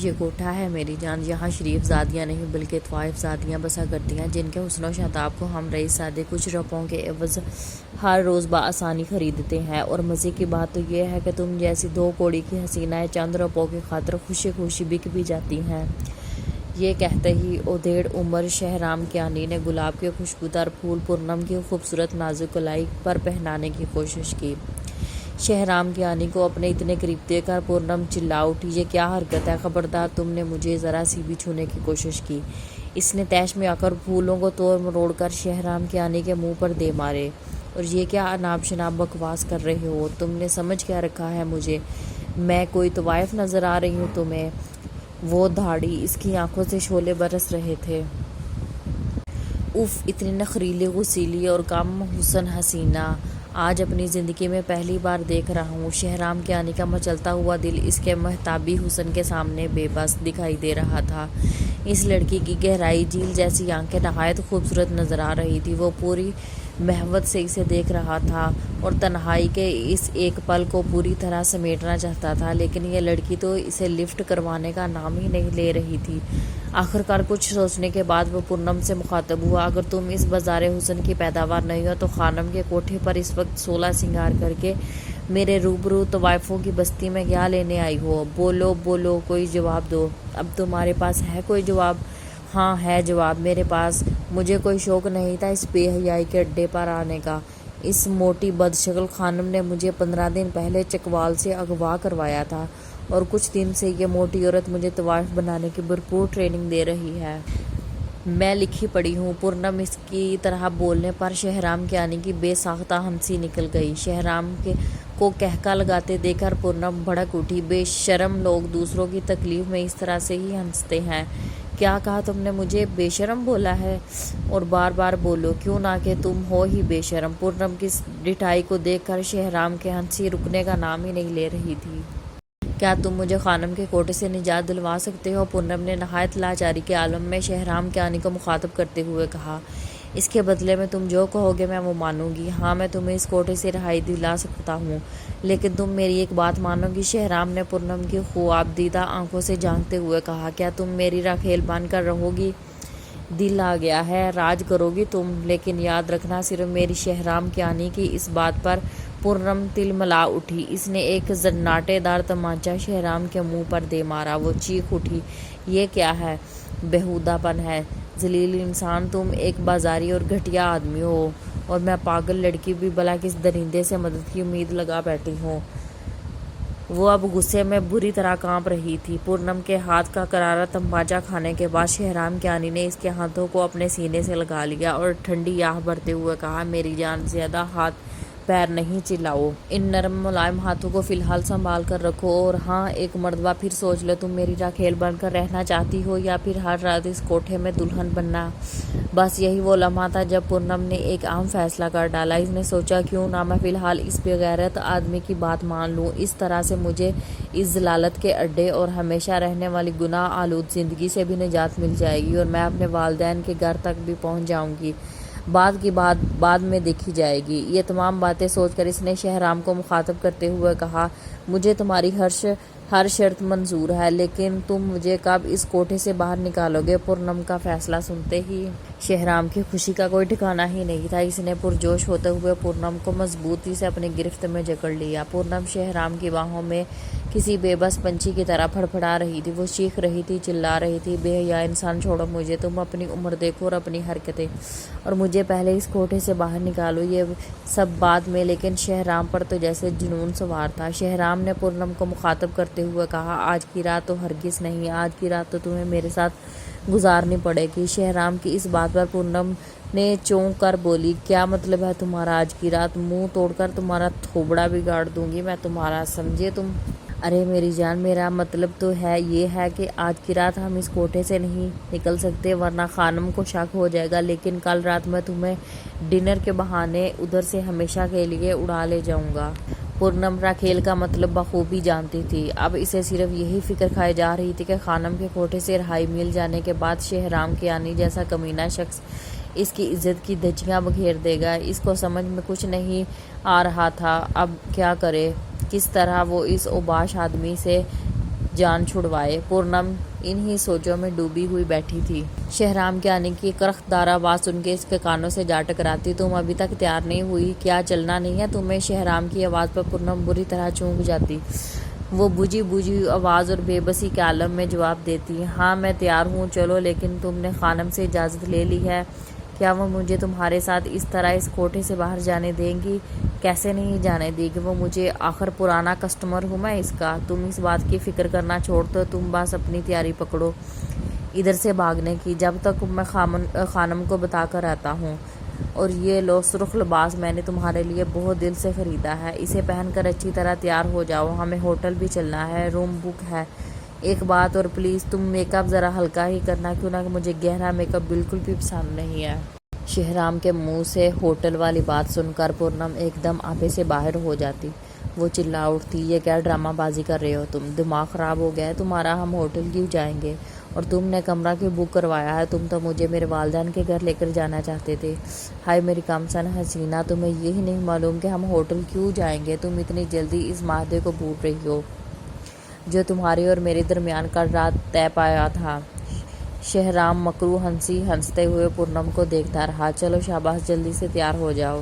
یہ کوٹھا ہے میری جان، یہاں شریف زادیاں نہیں بلکہ طوائف زادیاں بسا کرتی ہیں، جن کے حسن و شاداب کو ہم رئیس سادے کچھ روپوں کے عوض ہر روز بآسانی خریدتے ہیں۔ اور مزے کی بات تو یہ ہے کہ تم جیسی دو کوڑی کی حسینائیں چند روپوں کی خاطر خوشی خوشی بک بھی جاتی ہیں۔ یہ کہتے ہی ادھیڑ عمر شہرام کیانی نے گلاب کے خوشبودار پھول پورنم کی خوبصورت نازک کلائی پر پہنانے کی کوشش کی۔ شہرام کیانی کو اپنے اتنے قریب دیکھ کر پورنم چلا اٹھی، یہ کیا حرکت ہے، خبردار تم نے مجھے ذرا سی بھی چھونے کی کوشش کی۔ اس نے طیش میں آ کر پھولوں کو توڑ مروڑ کر شہرام کیانی کے منہ پر دے مارے۔ اور یہ کیا اناب شناب بکواس کر رہے ہو، تم نے سمجھ کیا رکھا ہے مجھے، میں کوئی طوائف نظر آ رہی ہوں تمہیں؟ وہ دھاڑی، اس کی آنکھوں سے شعلے برس رہے تھے۔ اف، اتنی نخریلی غسیلی اور کم حسن حسینہ آج اپنی زندگی میں پہلی بار دیکھ رہا ہوں۔ شہرام کیانی کا مچلتا ہوا دل اس کے مہتابی حسن کے سامنے بے بس دکھائی دے رہا تھا۔ اس لڑکی کی گہرائی جھیل جیسی آنکھیں نہایت خوبصورت نظر آ رہی تھی۔ وہ پوری محبت سے اسے دیکھ رہا تھا اور تنہائی کے اس ایک پل کو پوری طرح سمیٹنا چاہتا تھا، لیکن یہ لڑکی تو اسے لفٹ کروانے کا نام ہی نہیں لے رہی تھی۔ آخرکار کچھ سوچنے کے بعد وہ پورنم سے مخاطب ہوا، اگر تم اس بازار حسن کی پیداوار نہیں ہو تو خانم کے کوٹھے پر اس وقت 16 سنگار کر کے میرے روبرو طوائفوں کی بستی میں کیا لینے آئی ہو؟ بولو بولو، کوئی جواب دو۔ اب تمہارے پاس ہے کوئی جواب؟ ہاں ہے جواب میرے پاس، مجھے کوئی شوق نہیں تھا اس بے حیائی کے اڈے پر آنے کا۔ اس موٹی بدشکل خانم نے مجھے 15 دن پہلے چکوال سے اغوا کروایا تھا، اور کچھ دن سے یہ موٹی عورت مجھے طوائف بنانے کی بھرپور ٹریننگ دے رہی ہے۔ میں لکھی پڑی ہوں۔ پورنم اس کی طرح بولنے پر شہرام کیانی کی بے ساختہ ہنسی نکل گئی۔ شہرام کو کہکا لگاتے دیکھ کر پورنم بھڑک اٹھی، بے شرم لوگ دوسروں کی تکلیف میں اس طرح سے ہی ہنستے ہیں۔ کیا کہا تم نے، مجھے بے شرم بولا ہے؟ اور بار بار بولو، کیوں نہ کہ تم ہو ہی بے شرم۔ پورنم کی ڈٹھائی کو دیکھ کر شہرام کی ہنسی رکنے کا نام ہی نہیں لے رہی تھی۔ کیا تم مجھے خانم کے کوٹھے سے نجات دلوا سکتے ہو؟ پورنم نے نہایت لاچاری کے عالم میں شہرام کیانی کو مخاطب کرتے ہوئے کہا۔ اس کے بدلے میں تم جو کہو گے میں وہ مانوں گی۔ ہاں، میں تمہیں اس کوٹھے سے رہائی دلا سکتا ہوں، لیکن تم میری ایک بات مانو گی؟ شہرام نے پورنم کی خواب دیدہ آنکھوں سے جھانکتے ہوئے کہا۔ کیا تم میری راکھیل بن کر رہو گی؟ دل آ گیا ہے، راج کرو گی تم، لیکن یاد رکھنا صرف میری۔ شہرام کیانی کی اس بات پر پورنم تلملا اٹھی۔ اس نے ایک زناٹے دار تمانچہ شہرام کے منہ پر دے مارا۔ وہ چیخ اٹھی، یہ کیا ہے، بیہودہ پن ہے، ذلیل انسان، تم ایک بازاری اور گھٹیا آدمی ہو، اور میں پاگل لڑکی بھی بھلا کس درندے سے مدد کی امید لگا بیٹھی ہوں۔ وہ اب غصے میں بری طرح کانپ رہی تھی۔ پورنم کے ہاتھ کا کرارا تمانچہ کھانے کے بعد شہرام کیانی نے اس کے ہاتھوں کو اپنے سینے سے لگا لیا اور ٹھنڈی آہ بھرتے ہوئے کہا، میری جان، زیادہ ہاتھ پیر نہیں چلاؤ، ان نرم ملائم ہاتھوں کو فی الحال سنبھال کر رکھو، اور ہاں، ایک مرتبہ پھر سوچ لو، تم میری راکھیل بن کر رہنا چاہتی ہو یا پھر ہر رات اس کوٹھے میں دلہن بننا؟ بس یہی وہ لمحہ تھا جب پورنم نے ایک اہم فیصلہ کر ڈالا۔ اس نے سوچا، کیوں نہ میں فی الحال اس بے غیرت آدمی کی بات مان لوں، اس طرح سے مجھے اس ضلالت کے اڈے اور ہمیشہ رہنے والی گناہ آلود زندگی سے بھی نجات مل جائے گی، اور میں اپنے والدین کے گھر تک بھی پہنچ جاؤں گی۔ بعد کی بات بعد میں دیکھی جائے گی۔ یہ تمام باتیں سوچ کر اس نے شہرام کو مخاطب کرتے ہوئے کہا، مجھے تمہاری ہر شرط منظور ہے، لیکن تم مجھے کب اس کوٹھے سے باہر نکالو گے؟ پورنم کا فیصلہ سنتے ہی شہرام کی خوشی کا کوئی ٹھکانہ ہی نہیں تھا۔ اس نے پرجوش ہوتے ہوئے پورنم کو مضبوطی سے اپنی گرفت میں جکڑ لیا۔ پورنم شہرام کی باہوں میں کسی بے بس پنچھی کی طرح پھڑپھڑا رہی تھی۔ وہ چیخ رہی تھی، چلا رہی تھی، بے حیا انسان، چھوڑو مجھے، تم اپنی عمر دیکھو اور اپنی حرکتیں، اور مجھے پہلے اس کوٹھے سے باہر نکالو، یہ سب بعد میں۔ لیکن شہرام پر تو جیسے جنون سوار تھا۔ شہرام نے پورنم کو مخاطب کرتے ہوئے کہا، آج کی رات تو ہرگز نہیں، آج کی رات تو تمہیں میرے ساتھ گزارنی پڑے گی۔ شہرام کی اس بات پر پورنم نے چونک کر بولی، کیا مطلب ہے تمہارا آج کی رات؟ منہ توڑ کر تمہارا تھوبڑا بگاڑ دوں گی میں تمہارا، سمجھے تم؟ ارے میری جان، میرا مطلب تو یہ ہے کہ آج کی رات ہم اس کوٹھے سے نہیں نکل سکتے، ورنہ خانم کو شک ہو جائے گا، لیکن کل رات میں تمہیں ڈنر کے بہانے ادھر سے ہمیشہ کے لیے اڑا لے جاؤں گا۔ پورنم راکھیل کا مطلب بخوبی جانتی تھی۔ اب اسے صرف یہی فکر کھائی جا رہی تھی کہ خانم کے کوٹھے سے رہائی مل جانے کے بعد شہرام کیانی جیسا کمینہ شخص اس کی عزت کی دھجیاں بکھیر دے گا۔ اس کو سمجھ میں کچھ نہیں آ رہا تھا اب کیا کرے، کس طرح وہ اس اوباش آدمی سے جان چھڑوائے۔ پورنم انہی سوچوں میں ڈوبی ہوئی بیٹھی تھی۔ شہرام کے آنے کی کرخدار آواز سن کے اس کے کانوں سے جا ٹکراتی۔ تم ابھی تک تیار نہیں ہوئی کیا؟ چلنا نہیں ہے تمہیں؟ شہرام کی آواز پر پورنم بری طرح چونک جاتی۔ وہ بجھی بجھی آواز اور بے بسی کے عالم میں جواب دیتی، ہاں میں تیار ہوں، چلو، لیکن تم نے خانم سے اجازت لے لی ہے؟ کیا وہ مجھے تمہارے ساتھ اس طرح اس کوٹھے سے باہر جانے دیں گی؟ کیسے نہیں جانے دے گی وہ مجھے؟ آخر پرانا کسٹمر ہوں میں اس کا۔ تم اس بات کی فکر کرنا چھوڑ دو، تم بس اپنی تیاری پکڑو ادھر سے بھاگنے کی، جب تک میں خانم کو بتا کر رہتا ہوں۔ اور یہ لو سرخ لباس میں نے تمہارے لیے بہت دل سے خریدا ہے، اسے پہن کر اچھی طرح تیار ہو جاؤ، ہمیں ہوٹل بھی چلنا ہے، روم بک ہے۔ ایک بات اور پلیز، تم میک اپ ذرا ہلکا ہی کرنا، کیوں نہ کہ مجھے گہرا میک اپ بالکل بھی پسند نہیں ہے۔ شہرام کے منہ سے ہوٹل والی بات سن کر پورنم ایک دم آپے سے باہر ہو جاتی۔ وہ چلا اٹھتی، یہ کیا ڈرامہ بازی کر رہے ہو تم؟ دماغ خراب ہو گیا ہے تمہارا؟ ہم ہوٹل کیوں جائیں گے؟ اور تم نے کمرہ کیوں بک کروایا ہے؟ تم تو مجھے میرے والدین کے گھر لے کر جانا چاہتے تھے۔ ہائے میری کمسن حسینہ، تمہیں یہی نہیں معلوم کہ ہم ہوٹل کیوں جائیں گے؟ تم اتنی جلدی اس معاہدے کو بھول رہی ہو جو تمہارے اور میرے درمیان کل رات طے پایا تھا۔ شہرام مکروہ ہنسی ہنستے ہوئے پورنم کو دیکھتا رہا۔ چلو شاباش، جلدی سے تیار ہو جاؤ،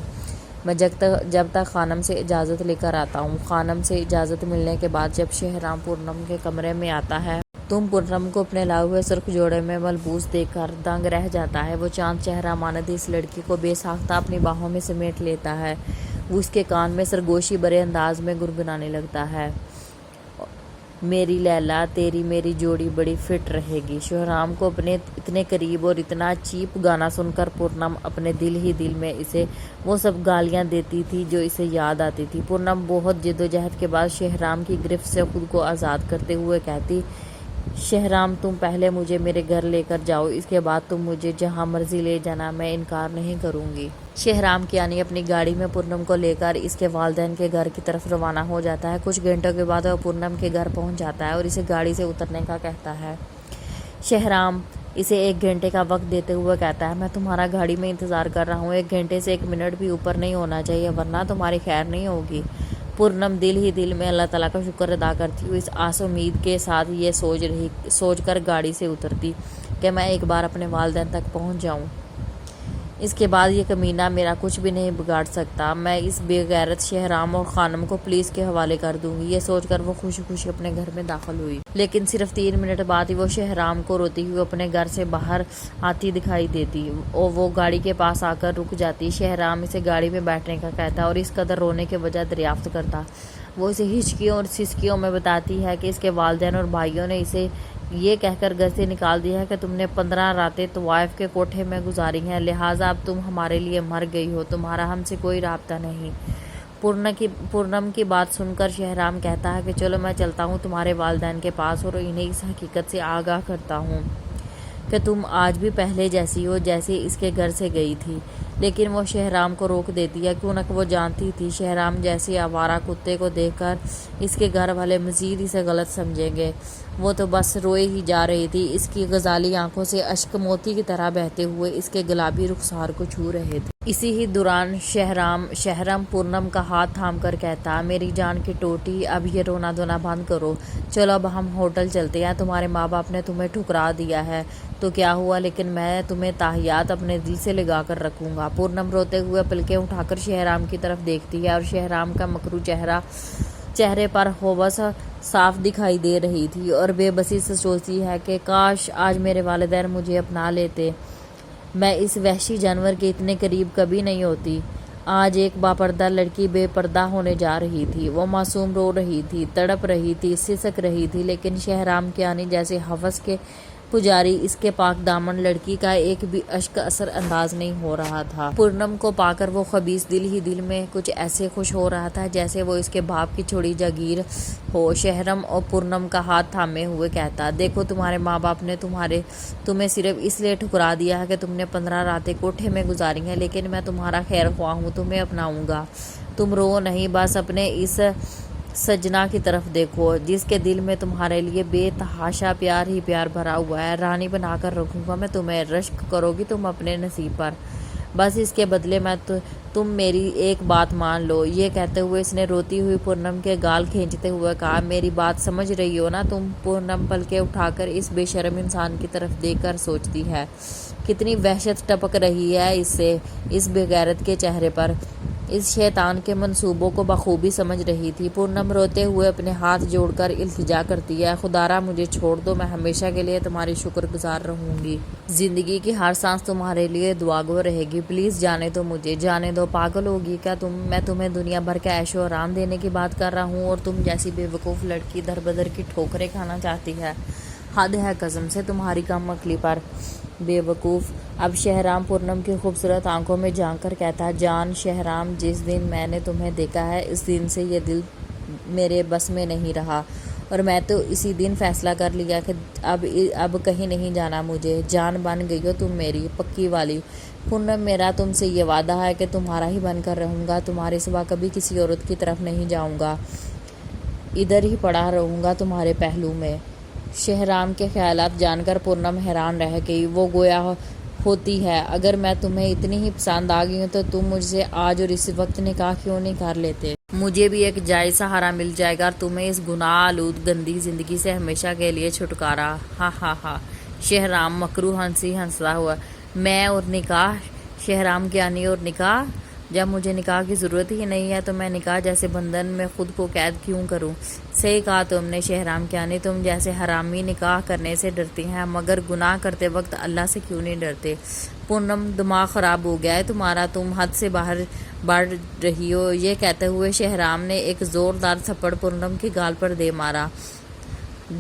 میں جب تک خانم سے اجازت لے کر آتا ہوں۔ خانم سے اجازت ملنے کے بعد جب شہرام پورنم کے کمرے میں آتا ہے تم پورنم کو اپنے لائے ہوئے سرخ جوڑے میں ملبوس دیکھ کر دنگ رہ جاتا ہے۔ وہ چاند چہرہ مانند اس لڑکی کو بے ساختہ اپنی باہوں میں سمیٹ لیتا ہے۔ وہ اس کے کان میں سرگوشی برے انداز میں گنگنانے لگتا ہے، میری لیلا، تیری میری جوڑی بڑی فٹ رہے گی۔ شہرام کو اپنے اتنے قریب اور اتنا چیپ گانا سن کر پورنم اپنے دل ہی دل میں اسے وہ سب گالیاں دیتی تھی جو اسے یاد آتی تھی۔ پورنم بہت جدوجہد کے بعد شہرام کی گرفت سے خود کو آزاد کرتے ہوئے کہتی، شہرام تم پہلے مجھے میرے گھر لے کر جاؤ، اس کے بعد تم مجھے جہاں مرضی لے جانا، میں انکار نہیں کروں گی۔ شہرام کیانی اپنی گاڑی میں پورنم کو لے کر اس کے والدین کے گھر کی طرف روانہ ہو جاتا ہے۔ کچھ گھنٹوں کے بعد وہ پورنم کے گھر پہنچ جاتا ہے اور اسے گاڑی سے اترنے کا کہتا ہے۔ شہرام اسے 1 گھنٹے کا وقت دیتے ہوئے کہتا ہے، میں تمہارا گاڑی میں انتظار کر رہا ہوں، 1 گھنٹے سے 1 منٹ بھی اوپر نہیں ہونا چاہیے ورنہ تمہاری خیر نہیں ہوگی۔ پورنم دل ہی دل میں اللہ تعالیٰ کا شکر ادا کرتی ہوئی اس آس امید کے ساتھ یہ سوچ کر گاڑی سے اترتی کہ میں ایک بار اپنے والدین تک پہنچ جاؤں، اس کے بعد یہ کمینہ میرا کچھ بھی نہیں بگاڑ سکتا، میں اس بے غیرت شہرام اور خانم کو پولیس کے حوالے کر دوں گی۔ یہ سوچ کر وہ خوشی خوشی اپنے گھر میں داخل ہوئی، لیکن صرف 3 منٹ بعد ہی وہ شہرام کو روتی ہوئی اپنے گھر سے باہر آتی دکھائی دیتی اور وہ گاڑی کے پاس آ کر رک جاتی۔ شہرام اسے گاڑی میں بیٹھنے کا کہتا اور اس قدر رونے کی وجہ دریافت کرتا۔ وہ اسے ہچکیوں اور سسکیوں میں بتاتی ہے کہ اس کے والدین اور بھائیوں نے اسے یہ کہہ کر گھر سے نکال دیا ہے کہ تم نے 15 راتیں طوائف کے کوٹھے میں گزاری ہیں، لہٰذا اب تم ہمارے لیے مر گئی ہو، تمہارا ہم سے کوئی رابطہ نہیں۔ پورنم کی بات سن کر شہرام کہتا ہے کہ چلو میں چلتا ہوں تمہارے والدین کے پاس اور انہیں اس حقیقت سے آگاہ کرتا ہوں کہ تم آج بھی پہلے جیسی ہو جیسے اس کے گھر سے گئی تھی، لیکن وہ شہرام کو روک دیتی ہے، کیوں نہ کہ وہ جانتی تھی شہرام جیسے آوارہ کتے کو دیکھ کر اس کے گھر والے مزید اسے غلط سمجھیں گے۔ وہ تو بس روئے ہی جا رہی تھی، اس کی غزالی آنکھوں سے اشک موتی کی طرح بہتے ہوئے اس کے گلابی رخسار کو چھو رہے تھے۔ اسی ہی دوران شہرام پورنم کا ہاتھ تھام کر کہتا، میری جان کی ٹوٹی، اب یہ رونا دھونا بند کرو، چلو اب ہم ہوٹل چلتے ہیں، تمہارے ماں باپ نے تمہیں ٹھکرا دیا ہے تو کیا ہوا، لیکن میں تمہیں تاحیات اپنے دل سے لگا کر رکھوں گا۔ پورنم روتے ہوئے پلکیں اٹھا کر شہرام کی طرف دیکھتی ہے اور شہرام کا مکروہ چہرے پر ہوس صاف دکھائی دے رہی تھی اور بے بسی سے سوچتی ہے کہ کاش آج میرے والدین مجھے اپنا لیتے، میں اس وحشی جانور کے اتنے قریب کبھی نہیں ہوتی۔ آج ایک باپردہ لڑکی بے پردہ ہونے جا رہی تھی، وہ معصوم رو رہی تھی، تڑپ رہی تھی، سسک رہی تھی، لیکن شہرام کیانی جیسے ہوس کے پجاری اس کے پاک دامن لڑکی کا ایک بھی اشک اثر انداز نہیں ہو رہا تھا۔ پورنم کو پا کر وہ خبیث دل ہی دل میں کچھ ایسے خوش ہو رہا تھا جیسے وہ اس کے باپ کی چھوڑی جاگیر ہو۔ شہرام اور پورنم کا ہاتھ تھامے ہوئے کہتا، دیکھو تمہارے ماں باپ نے تمہیں صرف اس لیے ٹھکرا دیا ہے کہ تم نے 15 راتیں کوٹھے میں گزاری ہیں، لیکن میں تمہارا خیر خواہ ہوں، تمہیں اپناؤں گا۔ تم رو نہیں، بس اپنے اس سجنا کی طرف دیکھو جس کے دل میں تمہارے لیے بے تحاشا پیار ہی پیار بھرا ہوا ہے، رانی بنا کر رکھوں گا میں تمہیں، رشک کرو گی تم اپنے نصیب پر، بس اس کے بدلے میں تم میری ایک بات مان لو۔ یہ کہتے ہوئے اس نے روتی ہوئی پورنم کے گال کھینچتے ہوئے کہا، میری بات سمجھ رہی ہو نا تم؟ پورنم پلکیں اٹھا کر اس بے شرم انسان کی طرف دیکھ کر سوچتی ہے، کتنی وحشت ٹپک رہی ہے اس بے غیرت کے چہرے پر۔ اس شیطان کے منصوبوں کو بخوبی سمجھ رہی تھی۔ پورنم روتے ہوئے اپنے ہاتھ جوڑ کر التجا کرتی ہے، خدارا مجھے چھوڑ دو، میں ہمیشہ کے لیے تمہاری شکر گزار رہوں گی۔ زندگی کی ہر سانس تمہارے لیے دعا گو رہے گی، پلیز جانے دو مجھے، جانے دو۔ پاگل ہوگی کیا تم؟ میں تمہیں دنیا بھر کا عیش و آرام دینے کی بات کر رہا ہوں اور تم جیسی بے وقوف لڑکی در بدر کی ٹھوکریں کھانا چاہتی ہے؟ حد ہے قسم سے تمہاری کم عقلی پر، بے وقوف۔ اب شہرام پورنم کی خوبصورت آنکھوں میں جھانک کر کہتا، جان شہرام، جس دن میں نے تمہیں دیکھا ہے اس دن سے یہ دل میرے بس میں نہیں رہا، اور میں تو اسی دن فیصلہ کر لیا کہ اب کہیں نہیں جانا مجھے۔ جان بن گئی ہو تم میری، پکی والی۔ پورنم، میرا تم سے یہ وعدہ ہے کہ تمہارا ہی بن کر رہوں گا، تمہارے سوا کبھی کسی عورت کی طرف نہیں جاؤں گا، ادھر ہی پڑا رہوں گا تمہارے پہلو میں۔ شہرام کے خیالات جان کر پورنم حیران رہ گئی۔ وہ گویا ہوتی ہے، اگر میں تمہیں اتنی ہی پسند آ گئی ہوں تو تم مجھ سے آج اور اسی وقت نکاح کیوں نہیں کر لیتے؟ مجھے بھی ایک جائز سہارا مل جائے گا اور تمہیں اس گناہ آلود گندی زندگی سے ہمیشہ کے لیے چھٹکارا۔ ہاں ہاں ہاں۔ شہرام مکروہ ہنسی ہنستا ہوا، میں اور نکاح؟ شہرام کیا نہیں اور نکاح؟ جب مجھے نکاح کی ضرورت ہی نہیں ہے تو میں نکاح جیسے بندھن میں خود کو قید کیوں کروں؟ صحیح کہا تم نے شہرام کیا نہیں، تم جیسے حرامی نکاح کرنے سے ڈرتی ہیں مگر گناہ کرتے وقت اللہ سے کیوں نہیں ڈرتے؟ پورنم، دماغ خراب ہو گیا ہے تمہارا، تم حد سے باہر بڑھ رہی ہو۔ یہ کہتے ہوئے شہرام نے ایک زوردار تھپڑ پورنم کی گال پر دے مارا۔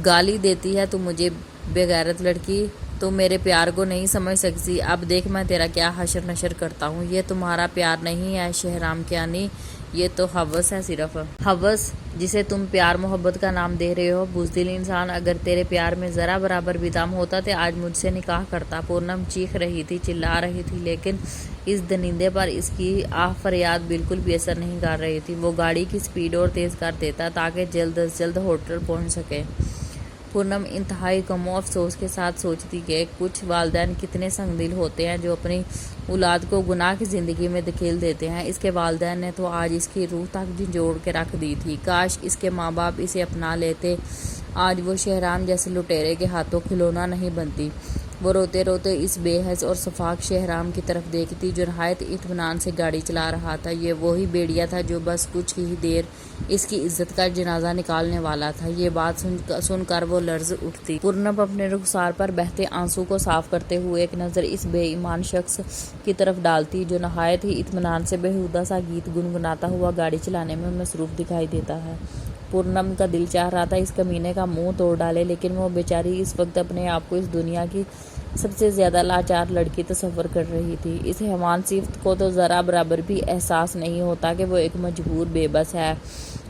گالی دیتی ہے تو مجھے، بے غیرت لڑکی، تم میرے پیار کو نہیں سمجھ سکتی۔ اب دیکھ میں تیرا کیا حشر نشر کرتا ہوں۔ یہ تمہارا پیار نہیں ہے شہرام کیانی، یہ تو ہوس ہے، صرف ہوس جسے تم پیار محبت کا نام دے رہے ہو۔ بزدل انسان، اگر تیرے پیار میں ذرا برابر بھی دم ہوتا تو آج مجھ سے نکاح کرتا۔ پورنم چیخ رہی تھی، چلا رہی تھی، لیکن اس درندے پر اس کی آہ فریاد بالکل بھی اثر نہیں کر رہی تھی۔ وہ گاڑی کی سپیڈ اور تیز کر دیتا تاکہ جلد از جلد ہوٹل پہنچ سکے۔ پورنم انتہائی غم و افسوس کے ساتھ سوچتی کہ کچھ والدین کتنے سنگ دل ہوتے ہیں جو اپنی اولاد کو گناہ کی زندگی میں دھکیل دیتے ہیں۔ اس کے والدین نے تو آج اس کی روح تک جھنجھوڑ کے رکھ دی تھی، کاش اس کے ماں باپ اسے اپنا لیتے، آج وہ شہرام جیسے لٹیرے کے ہاتھوں کھلونا نہیں بنتی۔ وہ روتے روتے اس بے حس اور شفاق شہرام کی طرف دیکھتی جو نہایت اطمینان سے گاڑی چلا رہا تھا۔ یہ وہی بیڑیا تھا جو بس کچھ ہی دیر اس کی عزت کا جنازہ نکالنے والا تھا۔ یہ بات سن کر وہ لرز اٹھتی۔ پورنم اپنے رخسار پر بہتے آنسو کو صاف کرتے ہوئے ایک نظر اس بے ایمان شخص کی طرف ڈالتی جو نہایت ہی اطمینان سے بیہودہ سا گیت گنگناتا ہوا گاڑی چلانے میں مصروف دکھائی دیتا ہے۔ پورنم کا دل چاہ رہا تھا اس کمینے کا منہ توڑ ڈالے، لیکن وہ بیچاری اس وقت اپنے آپ کو اس دنیا کی سب سے زیادہ لاچار لڑکی تصور کر رہی تھی۔ اس حیوان صفت کو تو ذرا برابر بھی احساس نہیں ہوتا کہ وہ ایک مجبور، بے بس ہے،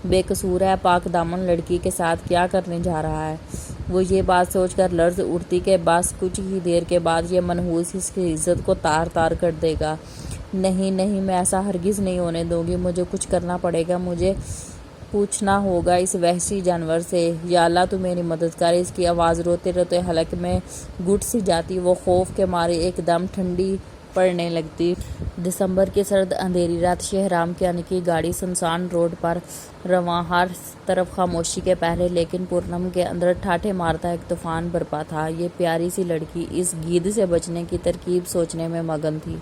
بے قصور ہے، پاک دامن لڑکی کے ساتھ کیا کرنے جا رہا ہے۔ وہ یہ بات سوچ کر لرز اٹھتی کہ بس کچھ ہی دیر کے بعد یہ منحوس اس کی عزت کو تار تار کر دے گا۔ نہیں نہیں، میں ایسا ہرگز نہیں ہونے دوں گی، مجھے کچھ کرنا پڑے گا، مجھے پوچھنا ہوگا اس وحشی جانور سے۔ یا اللہ تو میری مدد کر۔ اس کی آواز روتے روتے حلق میں گھٹ سی جاتی، وہ خوف کے مارے ایک دم ٹھنڈی پڑنے لگتی۔ دسمبر کی سرد اندھیری رات، شہرام کیانی کی گاڑی سنسان روڈ پر رواں، ہر طرف خاموشی کے پہرے، لیکن پورنم کے اندر ٹھاٹھے مارتا ایک طوفان برپا تھا۔ یہ پیاری سی لڑکی اس گیدڑ سے بچنے کی ترکیب سوچنے میں مگن تھی۔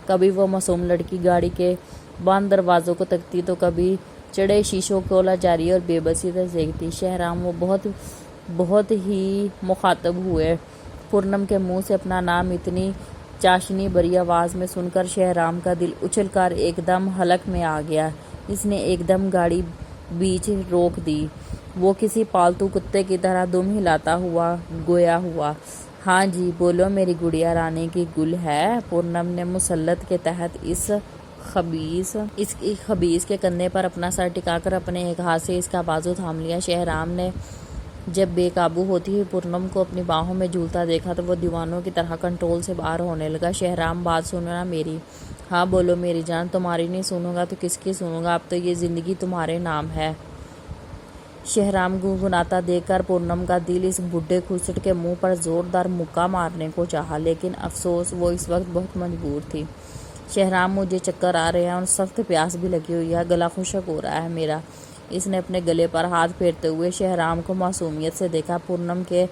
کبھی وہ معصوم لڑکی گاڑی کے بند دروازوں کو تکتی تو کبھی چڑھے شیشوں کو لاچاری اور بے بسی سے دیکھتی۔ شہرام، وہ بہت ہی مخاطب ہوئے۔ پورنم کے منہ سے اپنا نام اتنی چاشنی بھری آواز میں سن کر شہرام کا دل اچھل کر ایک دم حلق میں آ گیا۔ اس نے ایک دم گاڑی بیچ روک دی۔ وہ کسی پالتو کتے کی طرح دم ہلاتا ہوا گویا ہوا، ہاں جی بولو میری گڑیا رانی کی گل ہے۔ پورنم نے مسلط کے تحت اس خبیث کے کندھے پر اپنا سر ٹکا کر اپنے ایک ہاتھ سے اس کا بازو تھام لیا۔ شہرام نے جب بے قابو ہوتی ہوئی پورنم کو اپنی باہوں میں جھولتا دیکھا تو وہ دیوانوں کی طرح کنٹرول سے باہر ہونے لگا۔ شہرام، بات سنو نا میری۔ ہاں بولو میری جان، تمہاری نہیں سنوں گا تو کس کی سنوں گا؟ اب تو یہ زندگی تمہارے نام ہے۔ شہرام گنگناتا دیکھ کر پورنم کا دل اس بڈھے کھچڑ کے منہ پر زوردار مکہ مارنے کو چاہا، لیکن افسوس وہ اس وقت بہت مجبور تھی۔ شہرام مجھے چکر آ رہے ہیں اور سخت پیاس بھی لگی ہوئی ہے، گلا خشک ہو رہا ہے میرا۔ اس نے اپنے گلے پر ہاتھ پھیرتے ہوئے شہرام کو معصومیت سے دیکھا۔ پورنم کے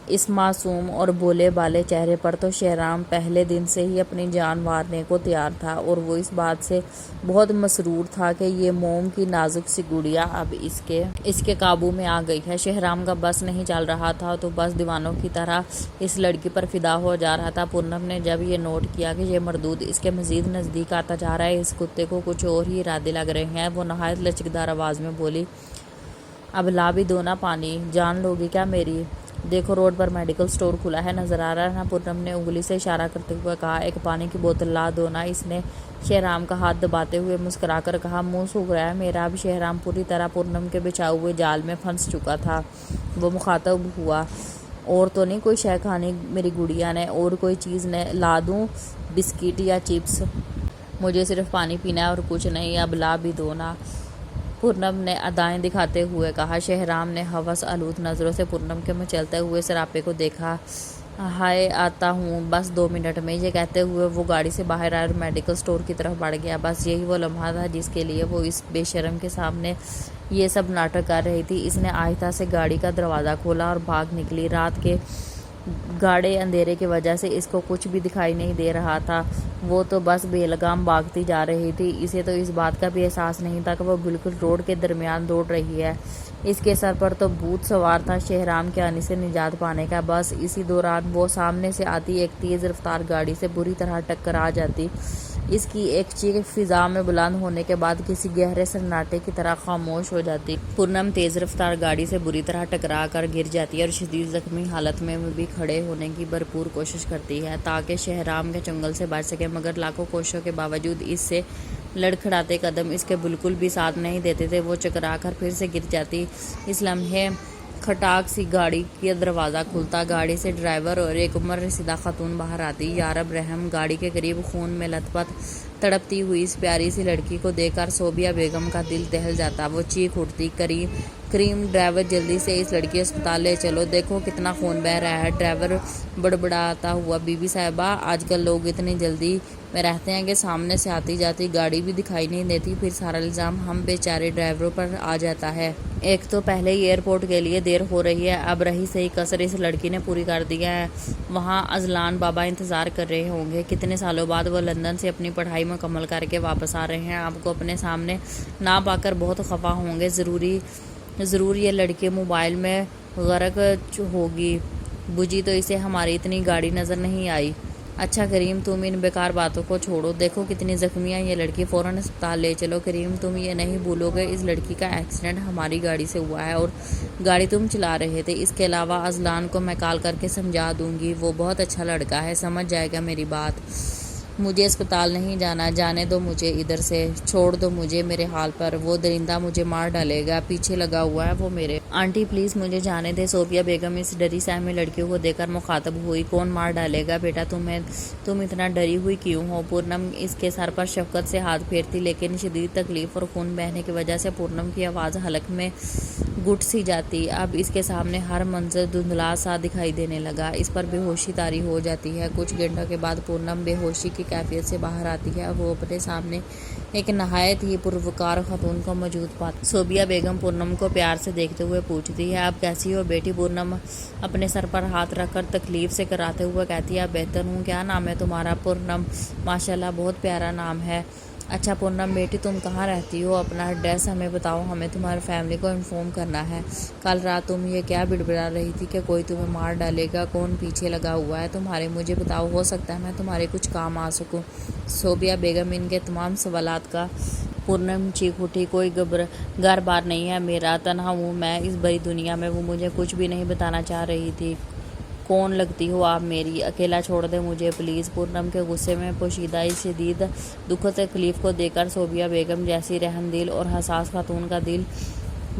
اس معصوم اور بولے بالے چہرے پر تو شہرام پہلے دن سے ہی اپنی جان مارنے کو تیار تھا، اور وہ اس بات سے بہت مسرور تھا کہ یہ موم کی نازک سی گڑیا اب اس کے قابو میں آ گئی ہے۔ شہرام کا بس نہیں چل رہا تھا تو بس دیوانوں کی طرح اس لڑکی پر فدا ہو جا رہا تھا۔ پورنم نے جب یہ نوٹ کیا کہ یہ مردود اس کے مزید نزدیک آتا جا رہا ہے، اس کتے کو کچھ اور ہی ارادے لگ رہے ہیں، وہ نہایت لچکدار آواز میں بولی، اب لا بھی دو نا پانی، جان لوگی کیا میری؟ دیکھو روڈ پر میڈیکل سٹور کھلا ہے، نظر آ رہا ہے نا؟ پورنم نے انگلی سے اشارہ کرتے ہوئے کہا، ایک پانی کی بوتل لا دو نا۔ اس نے شہرام کا ہاتھ دباتے ہوئے مسکرا کر کہا، منہ سوکھ رہا ہے میرا۔ اب شہرام پوری طرح پورنم کے بچھائے ہوئے جال میں پھنس چکا تھا۔ وہ مخاطب ہوا، اور تو نہیں کوئی شے کھانی میری گڑیا نے؟ اور کوئی چیز لا دوں، بسکٹ یا چپس؟ مجھے صرف پانی پینا ہے اور کچھ نہیں، اب لا بھی دو نا، پورنم نے ادائیں دکھاتے ہوئے کہا۔ شہرام نے ہوس آلود نظروں سے پورنم کے مچلتے ہوئے سراپے کو دیکھا۔ ہائے آتا ہوں بس 2 منٹ میں، یہ کہتے ہوئے وہ گاڑی سے باہر آیا اور میڈیکل سٹور کی طرف بڑھ گیا۔ بس یہی وہ لمحہ تھا جس کے لیے وہ اس بے شرم کے سامنے یہ سب ناٹک کر رہی تھی۔ اس نے آہستہ سے گاڑی کا دروازہ کھولا اور بھاگ نکلی۔ رات کے گاڑے اندھیرے کی وجہ سے اس کو کچھ بھی دکھائی نہیں دے رہا تھا، وہ تو بس بے لگام بھاگتی جا رہی تھی۔ اسے تو اس بات کا بھی احساس نہیں تھا کہ وہ بالکل روڈ کے درمیان دوڑ رہی ہے۔ اس کے سر پر تو بھوت سوار تھا شہرام کے آنے سے نجات پانے کا۔ بس اسی دوران وہ سامنے سے آتی ایک تیز رفتار گاڑی سے بری طرح ٹکرا جاتی۔ اس کی ایک چیخ فضا میں بلند ہونے کے بعد کسی گہرے سناٹے کی طرح خاموش ہو جاتی۔ پورنم تیز رفتار گاڑی سے بری طرح ٹکرا کر گر جاتی ہے اور شدید زخمی حالت میں بھی کھڑے ہونے کی بھرپور کوشش کرتی ہے تاکہ شہرام کے چنگل سے بچ سکے، مگر لاکھوں کوششوں کے باوجود اس سے لڑکھڑاتے قدم اس کے بالکل بھی ساتھ نہیں دیتے تھے۔ وہ چکرا کر پھر سے گر جاتی۔ اس لمحے کھٹاک سی گاڑی کا دروازہ کھلتا، گاڑی سے ڈرائیور اور ایک عمر رسیدہ خاتون باہر آتی۔ یارب رحم! گاڑی کے قریب خون میں لت پت تڑپتی ہوئی اس پیاری سی لڑکی کو دیکھ کر صوبیہ بیگم کا دل دہل جاتا۔ وہ چیخ اٹھتی، کریم ڈرائیور جلدی سے اس لڑکی اسپتال لے چلو، دیکھو کتنا خون بہہ رہا ہے۔ ڈرائیور بڑبڑاتا ہوا، بی بی صاحبہ آج کل لوگ اتنی جلدی میں رہتے ہیں کہ سامنے سے آتی جاتی گاڑی بھی دکھائی نہیں دیتی، پھر سارا الزام ہم بیچارے ڈرائیوروں پر آ جاتا ہے۔ ایک تو پہلے ہی ایئرپورٹ کے لیے دیر ہو رہی ہے، اب رہی صحیح کسر اس لڑکی نے پوری کر دیا ہے۔ وہاں اذلان بابا انتظار کر رہے ہوں گے، کتنے سالوں بعد وہ لندن سے اپنی پڑھائی مکمل کر کے واپس آ رہے ہیں، آپ کو اپنے سامنے نہ پا کر بہت خفا ہوں گے۔ ضرور یہ لڑکی موبائل میں غرق ہوگی، بجھی تو اسے ہماری اتنی گاڑی نظر نہیں آئی۔ اچھا کریم تم ان بیکار باتوں کو چھوڑو، دیکھو کتنی زخمی ہے یہ لڑکی، فوراً اسپتال لے چلو۔ کریم تم یہ نہیں بھولو گے اس لڑکی کا ایکسیڈنٹ ہماری گاڑی سے ہوا ہے اور گاڑی تم چلا رہے تھے۔ اس کے علاوہ اذلان کو میں کال کر کے سمجھا دوں گی، وہ بہت اچھا لڑکا ہے، سمجھ جائے گا میری بات۔ مجھے اسپتال نہیں جانا، جانے دو مجھے ادھر سے، چھوڑ دو مجھے میرے حال پر، وہ درندہ مجھے مار ڈالے گا، پیچھے لگا ہوا ہے وہ میرے۔ آنٹی پلیز مجھے جانے دے۔ صوفیہ بیگم اس ڈری سہمی لڑکیوں کو دیکھ کر مخاطب ہوئی، کون مار ڈالے گا بیٹا تمہیں؟ تم اتنا ڈری ہوئی کیوں ہو؟ پورنم اس کے سر پر شفقت سے ہاتھ پھیرتی، لیکن شدید تکلیف اور خون بہنے کی وجہ سے پورنم کی آواز حلق میں گھٹ سی جاتی۔ اب اس کے سامنے ہر منظر دھندلا سا دکھائی دینے لگا، اس پر بے ہوشی طاری ہو جاتی ہے۔ کچھ گھنٹوں کے بعد پورنم بے ہوشی کی کیفیت سے باہر آتی ہے، وہ اپنے سامنے ایک نہایت ہی پروقار خاتون کو موجود پاتی۔ صوبیہ بیگم پورنم کو پیار سے دیکھتے ہوئے پوچھتی ہے، اب کیسی ہو بیٹی؟ پورنم اپنے سر پر ہاتھ رکھ کر تکلیف سے کراتے ہوئے کہتی ہے، اب بہتر ہوں۔ کیا نام ہے تمہارا؟ پورنم۔ ماشاءاللہ بہت پیارا نام ہے۔ اچھا پورنم بیٹی تم کہاں رہتی ہو؟ اپنا ایڈریس ہمیں بتاؤ، ہمیں تمہاری فیملی کو انفارم کرنا ہے۔ کل رات تم یہ کیا بڑبڑا رہی تھی کہ کوئی تمہیں مار ڈالے گا؟ کون پیچھے لگا ہوا ہے تمہارے؟ مجھے بتاؤ، ہو سکتا ہے میں تمہارے کچھ کام آ سکوں۔ صوبیہ بیگم ان کے تمام سوالات کا پورنم چیخ اٹھی، کوئی گھر بار نہیں ہے میرا، تنہا ہوں میں اس بڑی دنیا میں۔ وہ مجھے کچھ بھی نہیں بتانا چاہ رہی تھی۔ کون لگتی ہو آپ میری؟ اکیلا چھوڑ دے مجھے پلیز۔ پورنم کے غصے میں پوشیدہ اس شدید دکھ و تکلیف کو دیکھ کر صوبیہ بیگم جیسی رحم دل اور حساس خاتون کا دل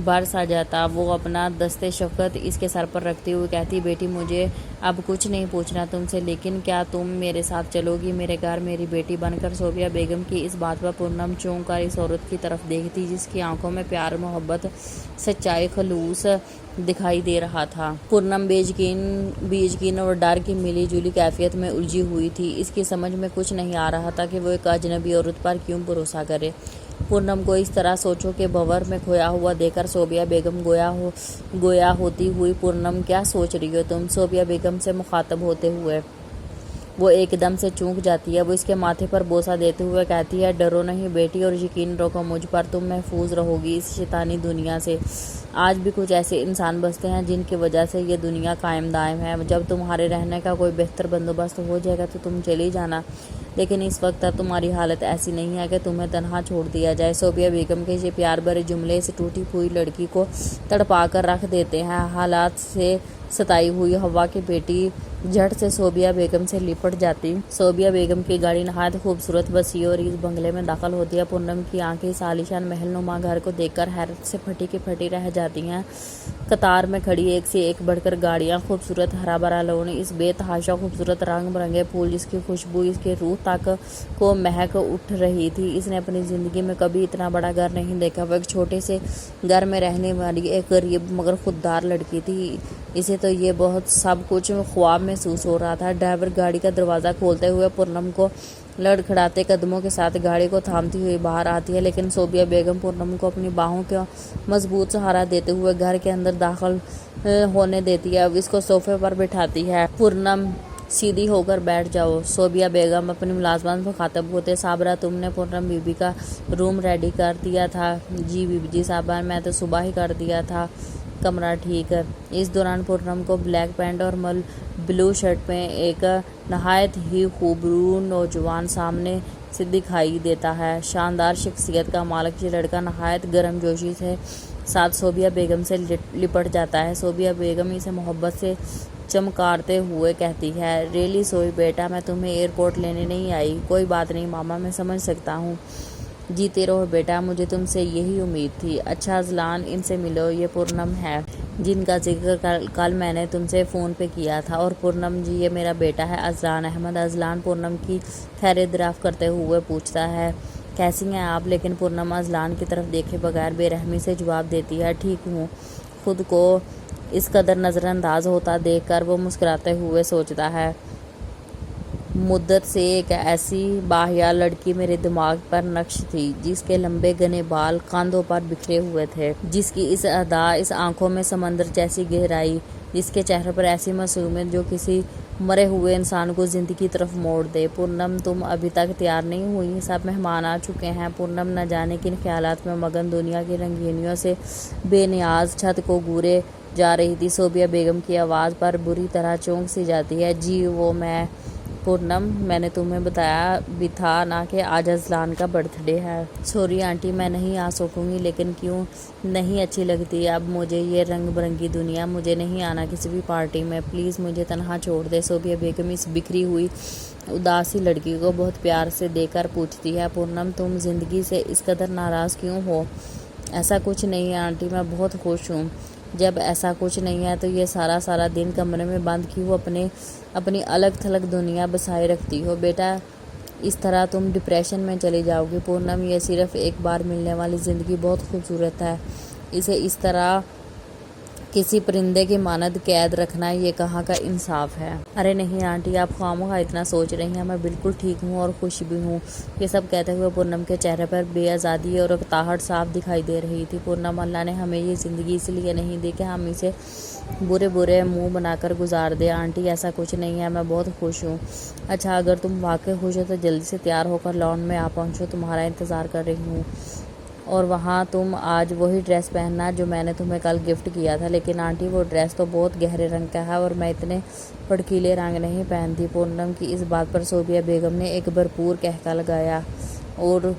برس آ جاتا۔ وہ اپنا دستِ شفقت اس کے سر پر رکھتے ہوئے کہتی، بیٹی مجھے اب کچھ نہیں پوچھنا تم سے، لیکن کیا تم میرے ساتھ چلو گی میرے گھر میری بیٹی بن کر؟ صوبیہ بیگم کی اس بات پر پورنم چونک کر اس عورت کی طرف دیکھتی جس کی آنکھوں میں پیار، محبت، سچائی، خلوص دکھائی دے رہا تھا۔ پورنم بے یقین اور ڈر کی ملی جلی کیفیت میں الجھی ہوئی تھی۔ اس کی سمجھ میں کچھ نہیں آ رہا تھا کہ وہ ایک اجنبی عورت پر کیوں بھروسہ کرے۔ پورنم کو اس طرح سوچوں کے بھنور میں کھویا ہوا دیکھ کر صوبیہ بیگم گویا ہوتی ہوئی، پورنم کیا سوچ رہی ہو تم؟ صوبیہ بیگم سے مخاطب ہوتے ہوئے وہ ایک دم سے چونک جاتی ہے۔ وہ اس کے ماتھے پر بوسہ دیتے ہوئے کہتی ہے، ڈرو نہیں بیٹی اور یقین رکھو مجھ پر، تم محفوظ رہو گی اس شیطانی دنیا سے۔ آج بھی کچھ ایسے انسان بستے ہیں جن کی وجہ سے یہ دنیا قائم دائم ہے۔ جب تمہارے رہنے کا کوئی بہتر بندوبست ہو جائے گا تو تم چلی جانا، لیکن اس وقت تمہاری حالت ایسی نہیں ہے کہ تمہیں تنہا چھوڑ دیا جائے۔ صوبیہ بیگم کے یہ پیار بھرے جملے اس ٹوٹی پھوئی لڑکی کو تڑپا کر رکھ دیتے ہیں۔ حالات سے ستائی ہوئی ہوا کی بیٹی جھٹ سے صوبیہ بیگم سے لپٹ جاتی۔ صوبیہ بیگم کی گاڑی نہایت خوبصورت، وسیع اور اس بنگلے میں داخل ہوتی ہے۔ پورنم کی آنکھیں اس عالیشان محل نما گھر کو دیکھ کر حیرت سے پھٹی کی پھٹی رہ جاتی ہیں۔ قطار میں کھڑی ایک سے ایک بڑھ کر گاڑیاں، خوبصورت ہرا بھرا لون، اس بے تحاشا خوبصورت رنگ برنگے پھول جس کی خوشبو اس کے روح تک کو مہک اٹھ رہی تھی۔ اس نے اپنی زندگی میں کبھی اتنا بڑا گھر نہیں دیکھا۔ وہ ایک چھوٹے سے گھر میں رہنے والی ایک غریب مگر خوددار لڑکی تھی۔ اسے تو یہ بہت سب کچھ خواب محسوس ہو رہا تھا۔ ڈرائیور گاڑی کا دروازہ کھولتے ہوئے پورنم کو لڑکھڑاتے قدموں کے ساتھ گاڑی کو تھامتی ہوئی باہر آتی ہے، لیکن صوبیہ بیگم پورنم کو اپنی باہوں کا مضبوط سہارا دیتے ہوئے گھر کے اندر داخل ہونے دیتی ہے۔ اب اس کو صوفے پر بٹھاتی ہے۔ پورنم سیدھی ہو کر بیٹھ جاؤ۔ صوبیہ بیگم اپنی ملازمت سے مخاطب ہوتے، صابرہ تم نے پورنم بی بی کا روم ریڈی کر دیا تھا؟ جی بی بی جی صاحبہ، میں تو صبح ہی کر دیا تھا، کمرہ ٹھیک ہے۔ اس دوران پورنم کو بلیک پینٹ اور بلو شرٹ میں ایک نہایت ہی خوبرو نوجوان سامنے سے دکھائی دیتا ہے۔ شاندار شخصیت کا مالک یہ لڑکا نہایت گرم جوشی سے ساتھ صوبیہ بیگم سے لپٹ جاتا ہے۔ صوبیہ بیگم اسے محبت سے چمکارتے ہوئے کہتی ہے، ریلی سوئی بیٹا، میں تمہیں ایئرپورٹ لینے نہیں آئی۔ کوئی بات نہیں ماما، میں سمجھ سکتا ہوں۔ جیتے رہو بیٹا، مجھے تم سے یہی امید تھی۔ اچھا اذلان، ان سے ملو، یہ پورنم ہے جن کا ذکر کل میں نے تم سے فون پہ کیا تھا۔ اور پورنم جی، یہ میرا بیٹا ہے اذلان احمد۔ اذلان پورنم کی خیر دریافت کرتے ہوئے پوچھتا ہے، کیسی ہیں آپ؟ لیکن پورنم اذلان کی طرف دیکھے بغیر بے رحمی سے جواب دیتی ہے، ٹھیک ہوں۔ خود کو اس قدر نظر انداز ہوتا دیکھ کر وہ مسکراتے ہوئے سوچتا ہے، مدت سے ایک ایسی باحیا لڑکی میرے دماغ پر نقش تھی جس کے لمبے گھنے بال کاندھوں پر بکھرے ہوئے تھے، جس کی اس ادا، اس آنکھوں میں سمندر جیسی گہرائی، جس کے چہرے پر ایسی معصومیت جو کسی مرے ہوئے انسان کو زندگی کی طرف موڑ دے۔ پورنم تم ابھی تک تیار نہیں ہوئی؟ سب مہمان آ چکے ہیں۔ پورنم نہ جانے کن خیالات میں مگن دنیا کی رنگینیوں سے بے نیاز چھت کو گورے جا رہی تھی۔ صوبیہ بیگم کی آواز پر بری طرح چونک سی جاتی ہے، جی وہ میں پورنم، میں نے تمہیں بتایا بھی تھا نا کہ آج اذلان کا برتھ ڈے ہے۔ سوری آنٹی، میں نہیں آ سکوں گی، لیکن کیوں نہیں اچھی لگتی اب مجھے یہ رنگ برنگی دنیا؟ مجھے نہیں آنا کسی بھی پارٹی میں، پلیز مجھے تنہا چھوڑ دے۔ صوبیہ بیگم اس بکھری ہوئی اداسی لڑکی کو بہت پیار سے دیکھ کر پوچھتی ہے، پورنم تم زندگی سے اس قدر ناراض کیوں ہو؟ ایسا کچھ نہیں ہے آنٹی، میں بہت خوش ہوں۔ جب ایسا کچھ نہیں ہے تو یہ سارا دن کمرے میں بند کیوں اپنی الگ تھلگ دنیا بسائے رکھتی ہو؟ بیٹا اس طرح تم ڈپریشن میں چلی جاؤ گی۔ پورنم، یہ صرف ایک بار ملنے والی زندگی بہت خوبصورت ہے، اسے اس طرح کسی پرندے کی مانند قید رکھنا یہ کہاں کا انصاف ہے؟ ارے نہیں آنٹی، آپ خواہ اتنا سوچ رہی ہیں، میں بالکل ٹھیک ہوں اور خوش بھی ہوں۔ یہ سب کہتے ہوئے پورنم کے چہرے پر بے آزادی اور اکتاہٹ صاف دکھائی دے رہی تھی۔ پورنم، اللہ نے ہمیں یہ زندگی اس لیے نہیں دی کہ ہم اسے برے منہ بنا کر گزار دیں۔ آنٹی ایسا کچھ نہیں ہے، میں بہت خوش ہوں۔ اچھا اگر تم واقعی خوش ہو تو جلدی سے تیار ہو کر لان میں آ پہنچو، تمہارا انتظار کر رہی ہوں۔ اور وہاں تم آج وہی ڈریس پہننا جو میں نے تمہیں کل گفٹ کیا تھا۔ لیکن آنٹی وہ ڈریس تو بہت گہرے رنگ کا ہے اور میں اتنے بھڑکیلے رنگ نہیں پہنتی۔ پورنم کی اس بات پر صوبیہ بیگم نے ایک بھرپور قہقہ لگایا اور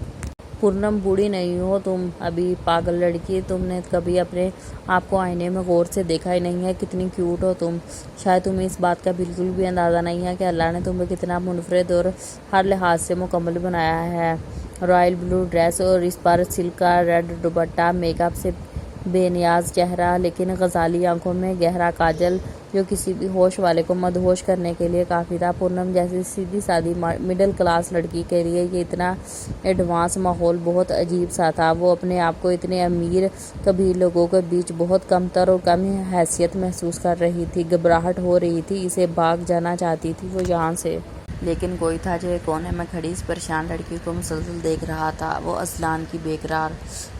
پورنم بوڑھی نہیں ہو تم ابھی، پاگل لڑکی، تم نے کبھی اپنے آپ کو آئینے میں غور سے دیکھا ہی نہیں ہے، کتنی کیوٹ ہو تم۔ شاید تمہیں اس بات کا بالکل بھی اندازہ نہیں ہے کہ اللہ نے تمہیں کتنا منفرد اور ہر لحاظ سے مکمل بنایا ہے۔ رائل بلو ڈریس اور اس پر سلک کا ریڈ دوپٹہ، میک اپ سے بے نیاز چہرہ، لیکن غزالی آنکھوں میں گہرا کاجل جو کسی بھی ہوش والے کو مدہوش کرنے کے لیے کافی تھا۔ پورنم جیسی سیدھی سادی مڈل کلاس لڑکی کے لیے یہ اتنا ایڈوانس ماحول بہت عجیب سا تھا۔ وہ اپنے آپ کو اتنے امیر کبیر لوگوں کے بیچ بہت کمتر اور کم حیثیت محسوس کر رہی تھی۔ گھبراہٹ ہو رہی تھی، اسے بھاگ جانا چاہتی تھی وہ یہاں سے، لیکن کوئی تھا جو ایک کونے میں کھڑی اس پریشان لڑکی کو مسلسل دیکھ رہا تھا۔ وہ اذلان کی بے قرار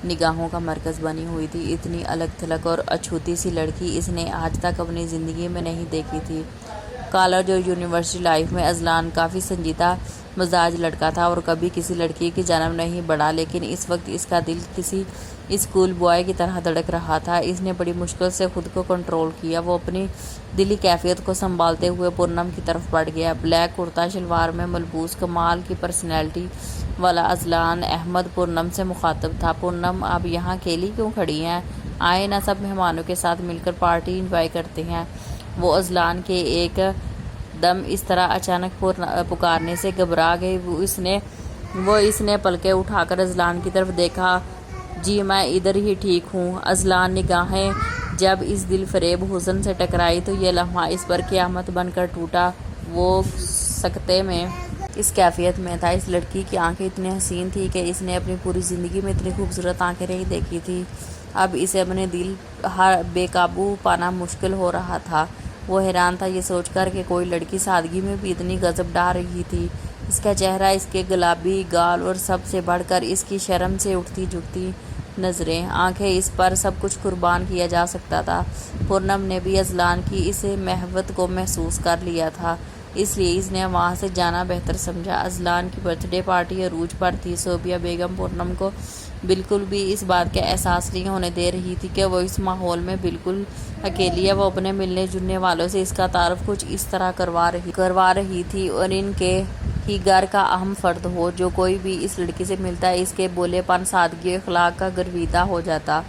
نگاہوں کا مرکز بنی ہوئی تھی۔ اتنی الگ تھلگ اور اچھوتی سی لڑکی اس نے آج تک اپنی زندگی میں نہیں دیکھی تھی۔ کالج اور یونیورسٹی لائف میں اذلان کافی سنجیدہ مزاج لڑکا تھا اور کبھی کسی لڑکی کی جانب نہیں بڑھا، لیکن اس وقت اس کا دل کسی اسکول بوائے کی طرح دھڑک رہا تھا۔ اس نے بڑی مشکل سے خود کو کنٹرول کیا۔ وہ اپنی دلی کیفیت کو سنبھالتے ہوئے پورنم کی طرف بڑھ گیا۔ بلیک کرتا شلوار میں ملبوس کمال کی پرسنالٹی والا اذلان احمد پورنم سے مخاطب تھا۔ پورنم، آپ یہاں اکیلی کیوں کھڑی ہیں؟ آئیں نا، سب مہمانوں کے ساتھ مل کر پارٹی انجوائے کرتے ہیں۔ وہ اذلان کے ایک دم اس طرح اچانک پکارنے سے گھبرا گئی۔ وہ اس نے پلکیں اٹھا کر اذلان کی طرف دیکھا۔ جی میں ادھر ہی ٹھیک ہوں۔ اذلان نگاہیں جب اس دل فریب حسن سے ٹکرائی تو یہ لمحہ اس پر قیامت بن کر ٹوٹا۔ وہ سکتے میں اس کیفیت میں تھا۔ اس لڑکی کی آنکھیں اتنی حسین تھیں کہ اس نے اپنی پوری زندگی میں اتنی خوبصورت آنکھیں نہیں دیکھی تھی۔ اب اسے اپنے دل بے قابو پانا مشکل ہو رہا تھا۔ وہ حیران تھا یہ سوچ کر کہ کوئی لڑکی سادگی میں بھی اتنی غضب ڈال رہی تھی۔ اس کا چہرہ، اس کے گلابی گال اور سب سے بڑھ کر اس کی شرم سے اٹھتی جھکتی نظریں، آنکھیں، اس پر سب کچھ قربان کیا جا سکتا تھا۔ پورنم نے بھی اذلان کی اس محبت کو محسوس کر لیا تھا، اس لیے اس نے وہاں سے جانا بہتر سمجھا۔ اذلان کی برتھ ڈے پارٹی عروج پر تھی۔ صوبیہ بیگم پورنم کو بالکل بھی اس بات کا احساس نہیں ہونے دے رہی تھی کہ وہ اس ماحول میں بالکل اکیلی ہے۔ وہ اپنے ملنے جلنے والوں سے اس کا تعارف کچھ اس طرح کروا رہی تھی اور ان کے ہی گھر کا اہم فرد ہو۔ جو کوئی بھی اس لڑکی سے ملتا ہے اس کے بھولے پن، سادگی اور اخلاق کا گرویدہ ہو جاتا۔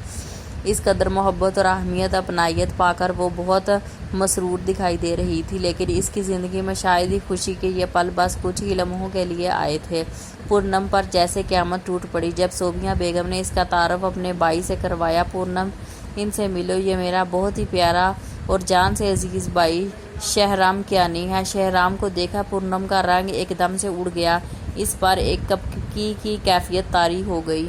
اس قدر محبت اور اہمیت اپنائیت پا کر وہ بہت مسرور دکھائی دے رہی تھی، لیکن اس کی زندگی میں شاید ہی خوشی کے یہ پل بس کچھ ہی لمحوں کے لیے آئے تھے۔ پورنم پر جیسے قیامت ٹوٹ پڑی جب صوبیہ بیگم نے اس کا تعارف اپنے بھائی سے کروایا۔ پورنم، ان سے ملو، یہ میرا بہت ہی پیارا اور جان سے عزیز بھائی شہرام کیانی ہے۔ شہرام کو دیکھا پورنم کا رنگ ایک دم سے اڑ گیا۔ اس پر ایک کپکپی کی کیفیت طاری ہو گئی۔